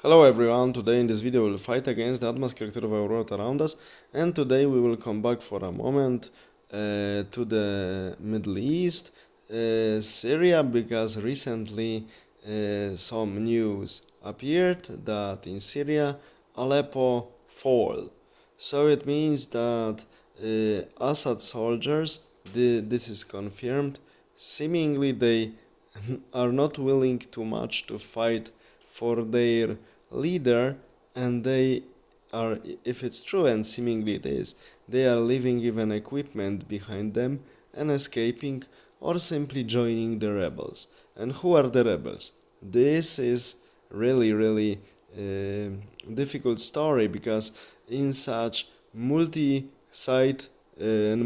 Hello everyone, today in this video we will fight against the atmosphere of our world around us, and today we will come back for a moment to the Middle East, Syria, because recently some news appeared that in Syria Aleppo fall. So it means that Assad soldiers, this is confirmed, seemingly they are not willing too much to fight for their leader, and they are, if it's true, and seemingly it is, they are leaving even equipment behind them and escaping or simply joining the rebels. And who are the rebels? This is really difficult story, because in such multi-site and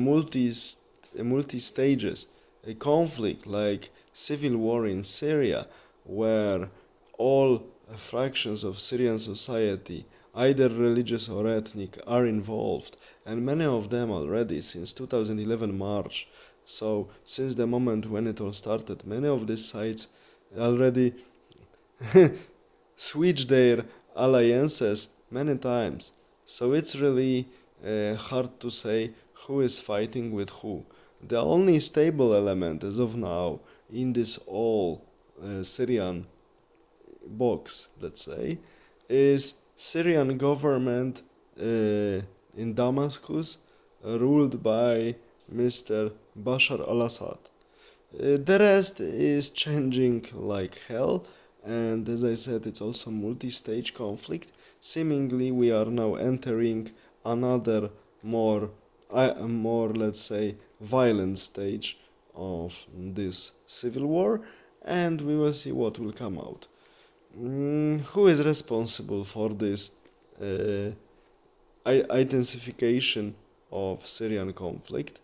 multi-stages a conflict like civil war in Syria, where all fractions of Syrian society, either religious or ethnic, are involved, and many of them already since 2011 March. So since the moment when it all started, many of these sites already switched their alliances many times. So it's really hard to say who is fighting with who. The only stable element as of now in this all Syrian box, let's say, is Syrian government in Damascus, ruled by Mr. Bashar al-Assad. The rest is changing like hell, and as I said, it's also multi-stage conflict. Seemingly, we are now entering another more, let's say, violent stage of this civil war, and we will see what will come out. Who is responsible for this uh, intensification of Syrian conflict?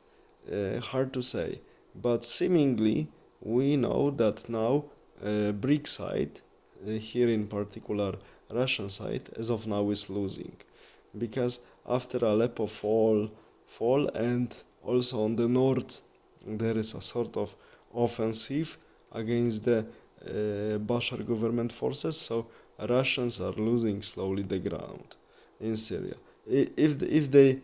Hard to say, but seemingly we know that now Greek side, here in particular Russian side, as of now is losing, because after Aleppo fall, and also on the north there is a sort of offensive against the Bashar government forces, so Russians are losing slowly the ground in Syria. If they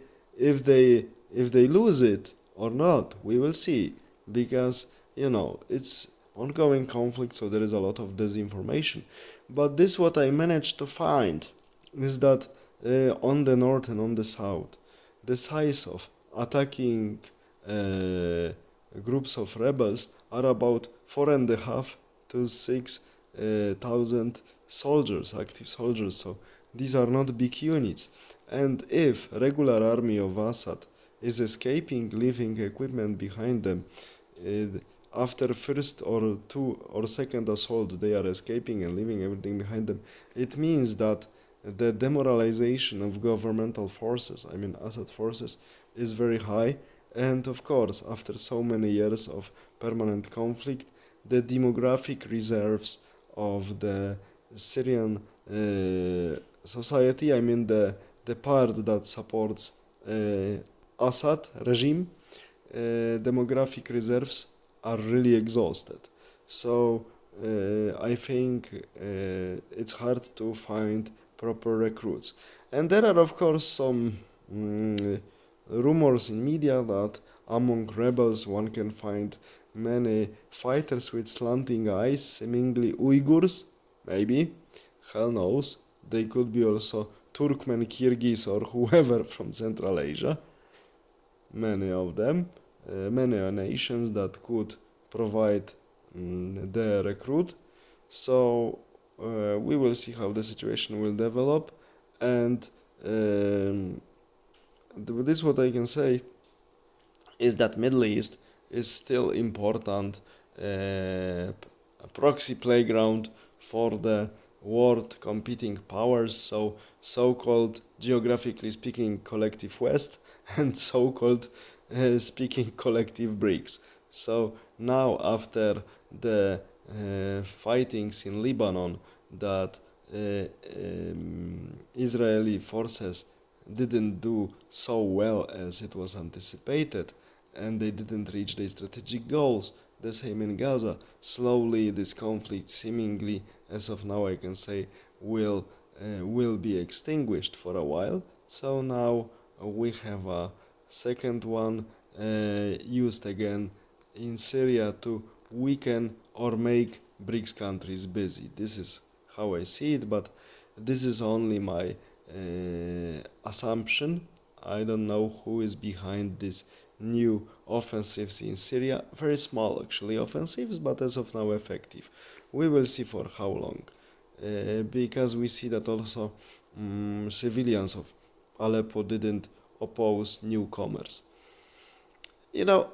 lose it or not, we will see, because it's ongoing conflict, so there is a lot of disinformation. But this what I managed to find is that on the north and on the south, the size of attacking groups of rebels are about 4.5 to 6,000 soldiers, active soldiers. So these are not big units. And if regular army of Assad is escaping, leaving equipment behind them, after first or two or second assault they are escaping and leaving everything behind them, it means that the demoralization of governmental forces, I mean Assad forces, is very high. And of course, after so many years of permanent conflict, the demographic reserves of the Syrian society, I mean the part that supports Assad regime, demographic reserves are really exhausted. So I think it's hard to find proper recruits. And there are of course some rumors in media that among rebels one can find many fighters with slanting eyes, seemingly Uyghurs, maybe, hell knows. They could be also Turkmen, Kyrgyz, or whoever from Central Asia. Many of them, many nations that could provide the recruit. So we will see how the situation will develop, and this what I can say is that Middle East is still important proxy playground for the world competing powers, so-called geographically speaking collective West and so-called speaking collective BRICS. So now after the fightings in Lebanon, that Israeli forces didn't do so well as it was anticipated, and they didn't reach their strategic goals. The same in Gaza. Slowly this conflict seemingly, as of now I can say, will will be extinguished for a while. So now we have a second one used again in Syria to weaken or make BRICS countries busy. This is how I see it, but this is only my assumption. I don't know who is behind this new offensives in Syria. Very small, actually, offensives, but as of now effective. We will see for how long. Because we see that also civilians of Aleppo didn't oppose newcomers. You know,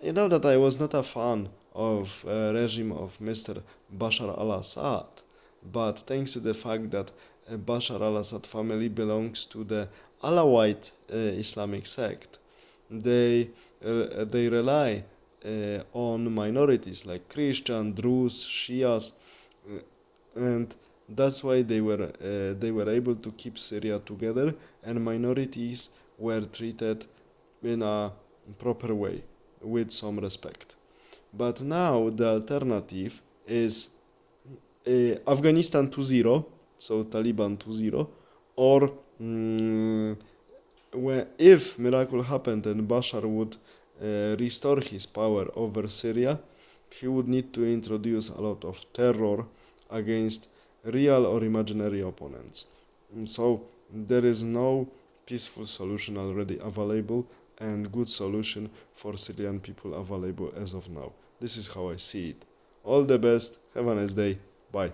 you know that I was not a fan of regime of Mr. Bashar al-Assad, but thanks to the fact that Bashar al-Assad family belongs to the Alawite Islamic sect, they rely on minorities like Christian, Druze, Shias, and that's why they were able to keep Syria together, and minorities were treated in a proper way with some respect. But now the alternative is Afghanistan 2-0, so Taliban 2-0, or if miracle happened and Bashar would restore his power over Syria, he would need to introduce a lot of terror against real or imaginary opponents. So there is no peaceful solution already available and good solution for Syrian people available as of now. This is how I see it. All the best. Have a nice day. Bye.